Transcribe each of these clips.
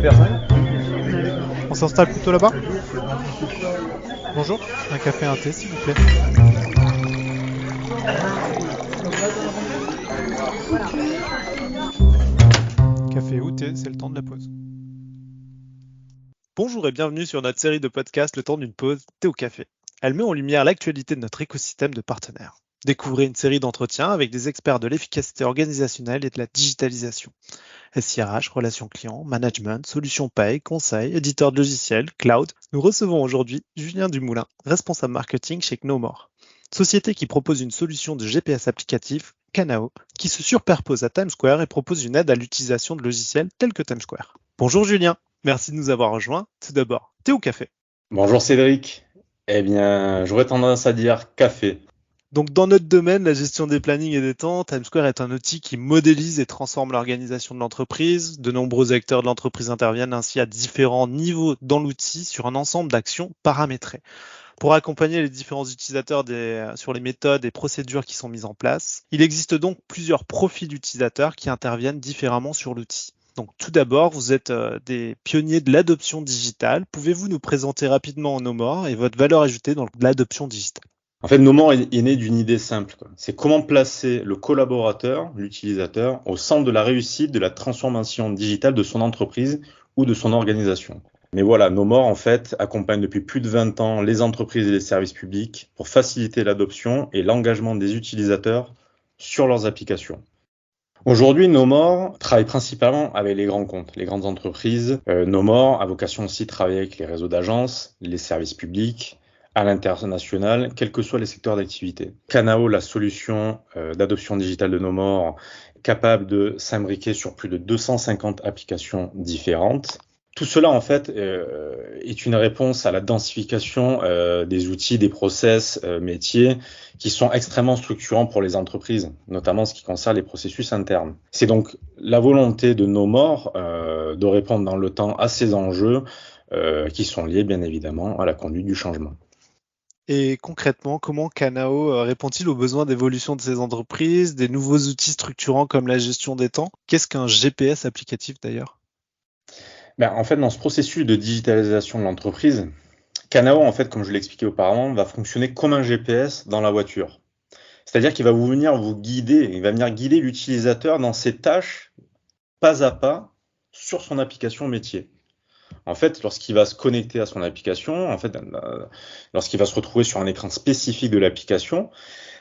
personnes. On s'installe plutôt là-bas? Bonjour, un café et un thé s'il vous plaît. Café ou thé, c'est le temps de la pause. Bonjour et bienvenue sur notre série de podcasts Le temps d'une pause, thé au café. Elle met en lumière l'actualité de notre écosystème de partenaires. Découvrez une série d'entretiens avec des experts de l'efficacité organisationnelle et de la digitalisation. SIRH, relations clients, management, solutions paye, conseil, éditeur de logiciels, cloud. Nous recevons aujourd'hui Julien Dumoulin, responsable marketing chez Knomore. Société qui propose une solution de GPS applicatif, Kanao, qui se superpose à Times Square et propose une aide à l'utilisation de logiciels tels que Times Square. Bonjour Julien, merci de nous avoir rejoints. Tout d'abord, thé ou café? Bonjour Cédric. Eh bien, j'aurais tendance à dire café. Donc dans notre domaine, la gestion des plannings et des temps, Times Square est un outil qui modélise et transforme l'organisation de l'entreprise. De nombreux acteurs de l'entreprise interviennent ainsi à différents niveaux dans l'outil sur un ensemble d'actions paramétrées. Pour accompagner les différents utilisateurs sur les méthodes et procédures qui sont mises en place, il existe donc plusieurs profils d'utilisateurs qui interviennent différemment sur l'outil. Donc tout d'abord, vous êtes des pionniers de l'adoption digitale. Pouvez-vous nous présenter rapidement Knomore et votre valeur ajoutée dans l'adoption digitale? En fait, Nomor est né d'une idée simple, quoi. C'est comment placer le collaborateur, l'utilisateur, au centre de la réussite de la transformation digitale de son entreprise ou de son organisation. Mais voilà, Nomor, en fait, accompagne depuis plus de 20 ans les entreprises et les services publics pour faciliter l'adoption et l'engagement des utilisateurs sur leurs applications. Aujourd'hui, Nomor travaille principalement avec les grands comptes, les grandes entreprises. Nomor a vocation aussi de travailler avec les réseaux d'agences, les services publics, à l'international, quels que soient les secteurs d'activité. Kanao, la solution d'adoption digitale de Nomor, capable de s'imbriquer sur plus de 250 applications différentes. Tout cela, en fait, est une réponse à la densification des outils, des process métiers qui sont extrêmement structurants pour les entreprises, notamment en ce qui concerne les processus internes. C'est donc la volonté de Nomor de répondre dans le temps à ces enjeux qui sont liés, bien évidemment, à la conduite du changement. Et concrètement, comment Kanao répond-il aux besoins d'évolution de ces entreprises, des nouveaux outils structurants comme la gestion des temps? Qu'est-ce qu'un GPS applicatif d'ailleurs? En fait, dans ce processus de digitalisation de l'entreprise, Kanao, en fait, comme je l'ai expliqué auparavant, va fonctionner comme un GPS dans la voiture. C'est-à-dire qu'il va venir vous guider, il va venir guider l'utilisateur dans ses tâches pas à pas sur son application métier. En fait, lorsqu'il va se connecter à son application, lorsqu'il va se retrouver sur un écran spécifique de l'application,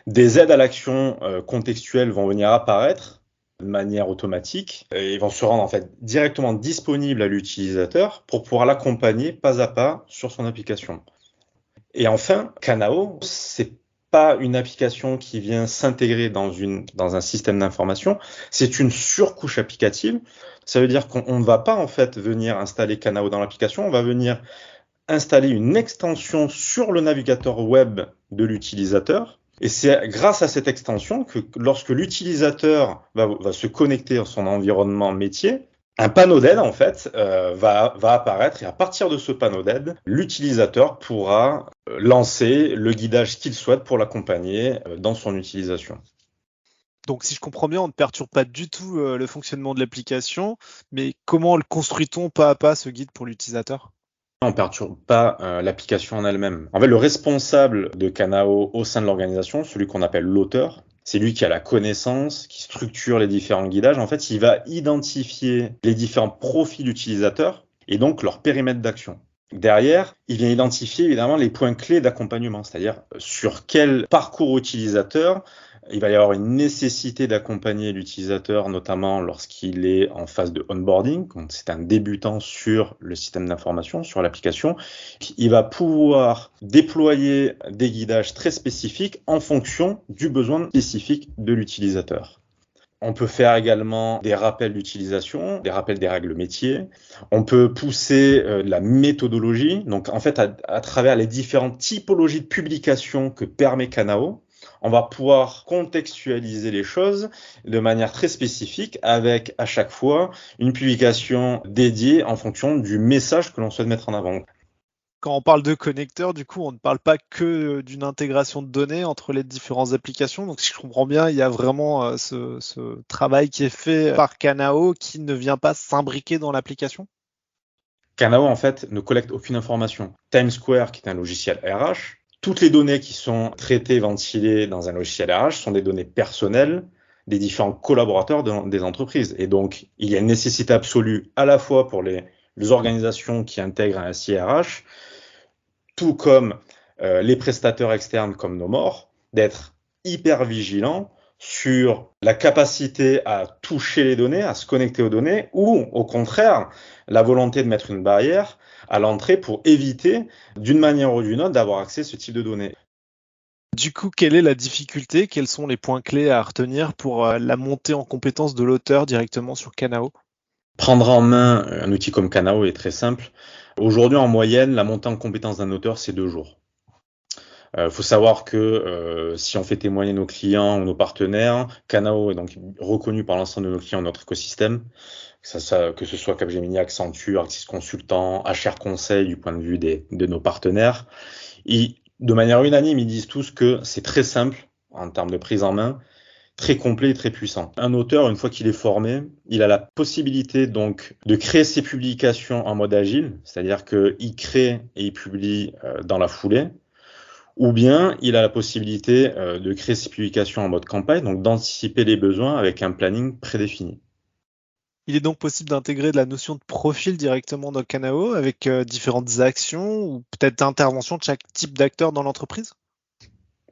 des aides à l'action contextuelles vont venir apparaître de manière automatique et ils vont se rendre en fait directement disponibles à l'utilisateur pour pouvoir l'accompagner pas à pas sur son application. Et enfin, Kanao, c'est pas une application qui vient s'intégrer dans un système d'information, c'est une surcouche applicative. Ça veut dire qu'on ne va pas en fait venir installer Kanao dans l'application, on va venir installer une extension sur le navigateur web de l'utilisateur. Et c'est grâce à cette extension que lorsque l'utilisateur va se connecter à son environnement métier, un panneau d'aide en fait va apparaître et à partir de ce panneau d'aide, l'utilisateur pourra lancer le guidage qu'il souhaite pour l'accompagner dans son utilisation. Donc si je comprends bien, on ne perturbe pas du tout le fonctionnement de l'application, mais comment le construit-on pas à pas ce guide pour l'utilisateur? On ne perturbe pas l'application en elle-même. En fait, le responsable de Kanao au sein de l'organisation, celui qu'on appelle l'auteur, c'est lui qui a la connaissance, qui structure les différents guidages. En fait, il va identifier les différents profils utilisateurs et donc leur périmètre d'action. Derrière, il vient identifier évidemment les points clés d'accompagnement, c'est-à-dire sur quel parcours utilisateur il va y avoir une nécessité d'accompagner l'utilisateur, notamment lorsqu'il est en phase de onboarding, quand c'est un débutant sur le système d'information, sur l'application. Il va pouvoir déployer des guidages très spécifiques en fonction du besoin spécifique de l'utilisateur. On peut faire également des rappels d'utilisation, des rappels des règles métiers. On peut pousser la méthodologie, donc en fait à travers les différentes typologies de publications que permet Kanao, on va pouvoir contextualiser les choses de manière très spécifique avec à chaque fois une publication dédiée en fonction du message que l'on souhaite mettre en avant. Quand on parle de connecteur, du coup, on ne parle pas que d'une intégration de données entre les différentes applications. Donc, si je comprends bien, il y a vraiment ce travail qui est fait par Kanao qui ne vient pas s'imbriquer dans l'application. Kanao, en fait, ne collecte aucune information. TimeSquare, qui est un logiciel RH, toutes les données qui sont traitées, ventilées dans un logiciel RH sont des données personnelles des différents collaborateurs des entreprises. Et donc, il y a une nécessité absolue à la fois pour les organisations qui intègrent un SIRH, tout comme les prestataires externes comme Nomor, d'être hyper vigilants sur la capacité à toucher les données, à se connecter aux données, ou au contraire, la volonté de mettre une barrière à l'entrée pour éviter, d'une manière ou d'une autre, d'avoir accès à ce type de données. Du coup, quelle est la difficulté? Quels sont les points clés à retenir pour la montée en compétence de l'auteur directement sur Kanao? Prendre en main un outil comme Kanao est très simple. Aujourd'hui, en moyenne, la montée en compétence d'un auteur, c'est 2 jours. Faut savoir que si on fait témoigner nos clients ou nos partenaires, Kanao est donc reconnu par l'ensemble de nos clients, notre écosystème, que ce soit Capgemini, Accenture, Axis Consultant, HR Conseil du point de vue de nos partenaires. De manière unanime, ils disent tous que c'est très simple en termes de prise en main, très complet et très puissant. Un auteur, une fois qu'il est formé, il a la possibilité donc de créer ses publications en mode agile, c'est-à-dire qu'il crée et il publie dans la foulée. Ou bien il a la possibilité de créer ses publications en mode campagne, donc d'anticiper les besoins avec un planning prédéfini. Il est donc possible d'intégrer de la notion de profil directement dans Kanao avec différentes actions ou peut-être d'intervention de chaque type d'acteur dans l'entreprise?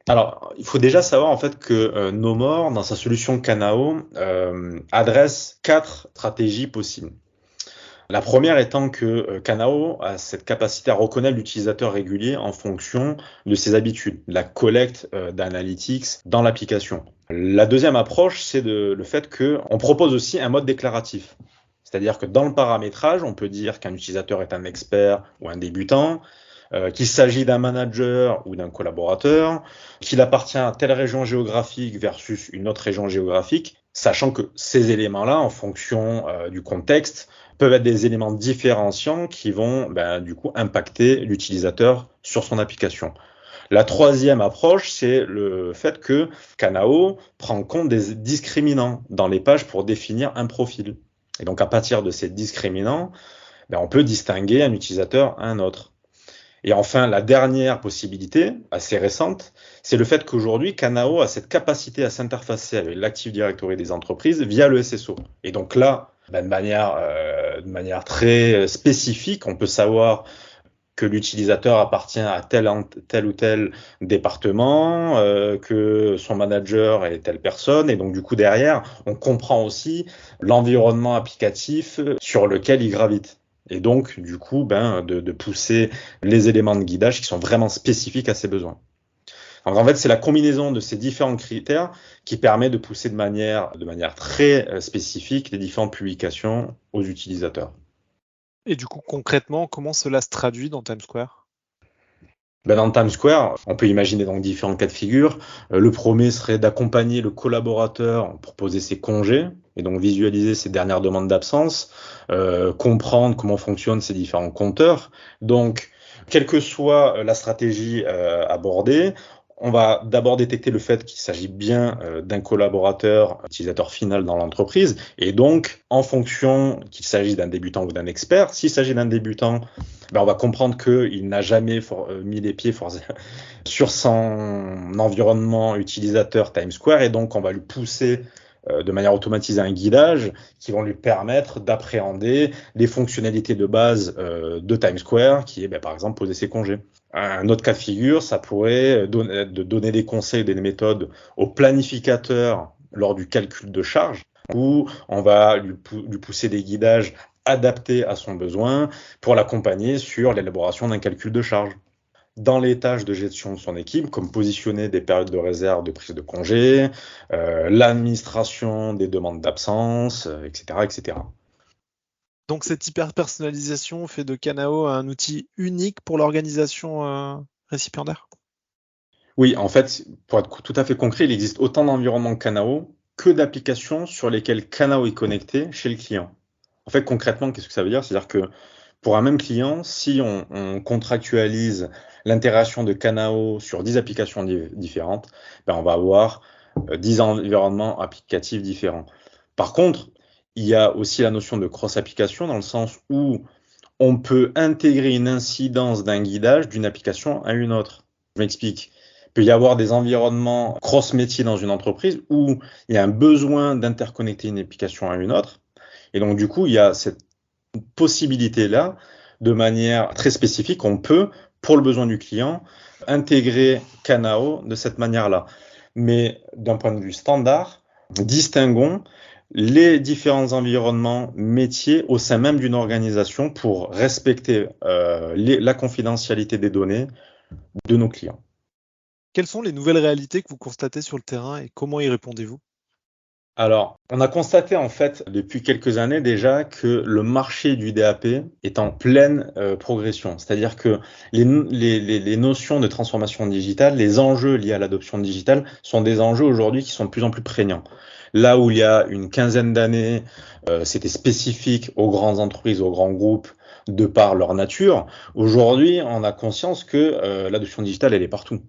Alors, il faut déjà savoir en fait que Nomor, dans sa solution Kanao, adresse 4 stratégies possibles. La première étant que Kanao a cette capacité à reconnaître l'utilisateur régulier en fonction de ses habitudes, la collecte d'analytics dans l'application. La deuxième approche, c'est le fait qu'on propose aussi un mode déclaratif. C'est-à-dire que dans le paramétrage, on peut dire qu'un utilisateur est un expert ou un débutant, qu'il s'agit d'un manager ou d'un collaborateur, qu'il appartient à telle région géographique versus une autre région géographique, sachant que ces éléments-là, en fonction du contexte, peuvent être des éléments différenciants qui vont du coup impacter l'utilisateur sur son application. La troisième approche, c'est le fait que Kanao prend en compte des discriminants dans les pages pour définir un profil. Et donc à partir de ces discriminants, on peut distinguer un utilisateur à un autre. Et enfin, la dernière possibilité, assez récente, c'est le fait qu'aujourd'hui, Kanao a cette capacité à s'interfacer avec l'Active Directory des entreprises via le SSO. Et donc là, de manière très spécifique, on peut savoir que l'utilisateur appartient à tel ou tel département, que son manager est telle personne, et donc du coup derrière, on comprend aussi l'environnement applicatif sur lequel il gravite. Et donc, du coup, de pousser les éléments de guidage qui sont vraiment spécifiques à ses besoins. Donc, en fait, c'est la combinaison de ces différents critères qui permet de pousser de manière très spécifique les différentes publications aux utilisateurs. Et du coup, concrètement, comment cela se traduit dans Times Square? Dans Times Square, on peut imaginer donc différents cas de figure. Le premier serait d'accompagner le collaborateur pour poser ses congés et donc visualiser ses dernières demandes d'absence, comprendre comment fonctionnent ces différents compteurs. Donc, quelle que soit la stratégie abordée, on va d'abord détecter le fait qu'il s'agit bien d'un collaborateur utilisateur final dans l'entreprise. Et donc, en fonction qu'il s'agit d'un débutant ou d'un expert, s'il s'agit d'un débutant, on va comprendre qu'il n'a jamais mis les pieds sur son environnement utilisateur Times Square. Et donc, on va lui pousser de manière automatisée un guidage qui vont lui permettre d'appréhender les fonctionnalités de base de Times Square, qui est par exemple poser ses congés. Un autre cas de figure, ça pourrait donner des conseils, des méthodes au planificateur lors du calcul de charge, où on va lui pousser des guidages adaptés à son besoin pour l'accompagner sur l'élaboration d'un calcul de charge. Dans les tâches de gestion de son équipe, comme positionner des périodes de réserve de prise de congé, l'administration des demandes d'absence, etc., etc. Donc cette hyper-personnalisation fait de Kanao un outil unique pour l'organisation récipiendaire? Oui, en fait, pour être tout à fait concret, il existe autant d'environnements Kanao que d'applications sur lesquelles Kanao est connecté chez le client. En fait, concrètement, qu'est-ce que ça veut dire? C'est-à-dire que pour un même client, si on contractualise l'intégration de Kanao sur 10 applications différentes, on va avoir 10 environnements applicatifs différents. Par contre, il y a aussi la notion de cross-application dans le sens où on peut intégrer une incidence d'un guidage d'une application à une autre. Je m'explique. Il peut y avoir des environnements cross-métiers dans une entreprise où il y a un besoin d'interconnecter une application à une autre. Et donc, du coup, il y a cette possibilité-là, de manière très spécifique, on peut, pour le besoin du client, intégrer Kanao de cette manière-là. Mais d'un point de vue standard, distinguons les différents environnements métiers au sein même d'une organisation pour respecter la confidentialité des données de nos clients. Quelles sont les nouvelles réalités que vous constatez sur le terrain et comment y répondez-vous? Alors, on a constaté en fait depuis quelques années déjà que le marché du DAP est en pleine progression. C'est-à-dire que les notions de transformation digitale, les enjeux liés à l'adoption digitale sont des enjeux aujourd'hui qui sont de plus en plus prégnants. Là où il y a une quinzaine d'années, c'était spécifique aux grandes entreprises, aux grands groupes, de par leur nature, aujourd'hui, on a conscience que l'adoption digitale, elle est partout.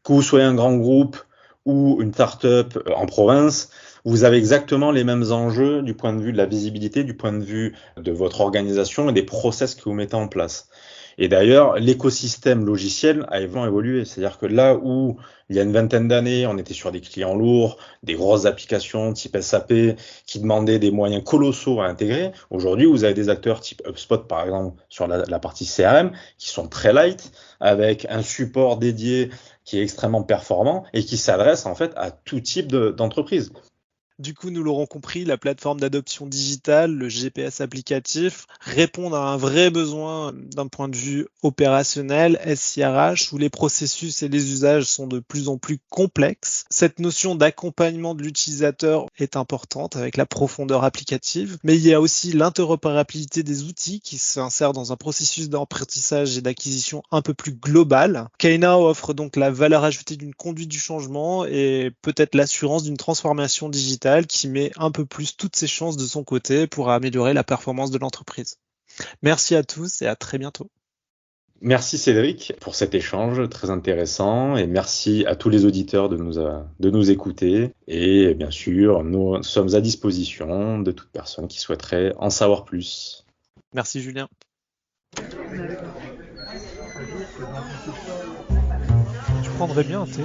Que vous soyez un grand groupe ou une start-up en province, vous avez exactement les mêmes enjeux du point de vue de la visibilité, du point de vue de votre organisation et des process que vous mettez en place. Et d'ailleurs, l'écosystème logiciel a évolué. C'est-à-dire que là où, il y a une vingtaine d'années, on était sur des clients lourds, des grosses applications type SAP qui demandaient des moyens colossaux à intégrer, aujourd'hui, vous avez des acteurs type HubSpot, par exemple, sur la partie CRM, qui sont très light, avec un support dédié qui est extrêmement performant et qui s'adresse en fait à tout type d'entreprise. Du coup, nous l'aurons compris, la plateforme d'adoption digitale, le GPS applicatif, répondent à un vrai besoin d'un point de vue opérationnel, SIRH, où les processus et les usages sont de plus en plus complexes. Cette notion d'accompagnement de l'utilisateur est importante avec la profondeur applicative, mais il y a aussi l'interopérabilité des outils qui s'insèrent dans un processus d'apprentissage et d'acquisition un peu plus global. Kainao offre donc la valeur ajoutée d'une conduite du changement et peut-être l'assurance d'une transformation digitale qui met un peu plus toutes ses chances de son côté pour améliorer la performance de l'entreprise. Merci à tous et à très bientôt. Merci Cédric pour cet échange très intéressant et merci à tous les auditeurs de nous écouter. Et bien sûr, nous sommes à disposition de toute personne qui souhaiterait en savoir plus. Merci Julien. Tu prendrais bien un thé ?